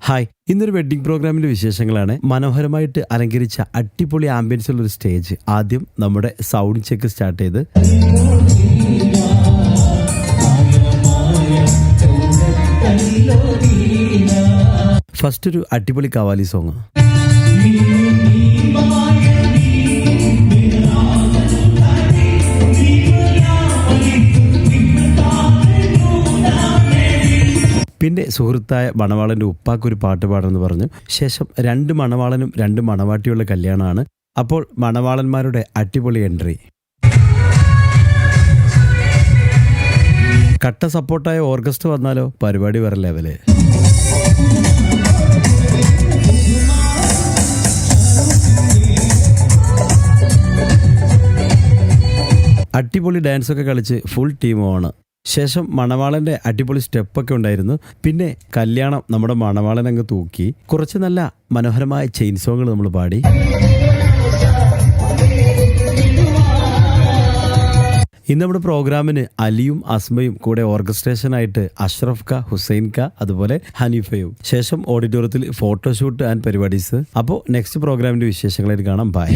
Hi, ഇന്നൊരു wedding പ്രോഗ്രാമിന്റെ വിശേഷങ്ങളാണ്. മനോഹരമായിട്ട് അലങ്കരിച്ച അടിപൊളി ആംബിയൻസ് ഉള്ള ഒരു സ്റ്റേജ്. ആദ്യം നമ്മുടെ സൗണ്ട് ചെക്ക് സ്റ്റാർട്ട് ചെയ്ത് ഫസ്റ്റ് ഒരു അടിപൊളി കവാലി സോങ്. പിന്നെ സുഹൃത്തായ മണവാളൻ്റെ ഉപ്പാക്കൊരു പാട്ട് പാടുമെന്ന് പറഞ്ഞു. ശേഷം രണ്ട് മണവാളനും രണ്ട് മണവാട്ടിയുള്ള കല്യാണമാണ്. അപ്പോൾ മണവാളന്മാരുടെ അടിപൊളി എൻട്രി. കട്ട സപ്പോർട്ടായ ഓർക്കസ്ട്ര വന്നാലോ പരിപാടി വേറെ ലെവല്. അടിപൊളി ഡാൻസൊക്കെ കളിച്ച് ഫുൾ ടീം ആണ്. ശേഷം മണവാളൻ്റെ അടിപൊളി സ്റ്റെപ്പൊക്കെ ഉണ്ടായിരുന്നു. പിന്നെ കല്യാണം നമ്മുടെ മണവാളൻ അങ്ങ് തൂക്കി. കുറച്ച് നല്ല മനോഹരമായ ചെയിൻ സോങ്ങുകൾ നമ്മൾ പാടി. ഇന്ന് നമ്മുടെ പ്രോഗ്രാമിന് അലിയും അസ്മയും കൂടെ ഓർക്കസ്ട്രേഷനായിട്ട് അഷ്റഫ് ക, ഹുസൈൻ ക, അതുപോലെ ഹനീഫയും. ശേഷം ഓഡിറ്റോറിയത്തിൽ ഫോട്ടോഷൂട്ട് ആൻഡ് പരിപാടീസ്. അപ്പോൾ നെക്സ്റ്റ് പ്രോഗ്രാമിൻ്റെ വിശേഷങ്ങളായിട്ട് കാണാം. ബൈ.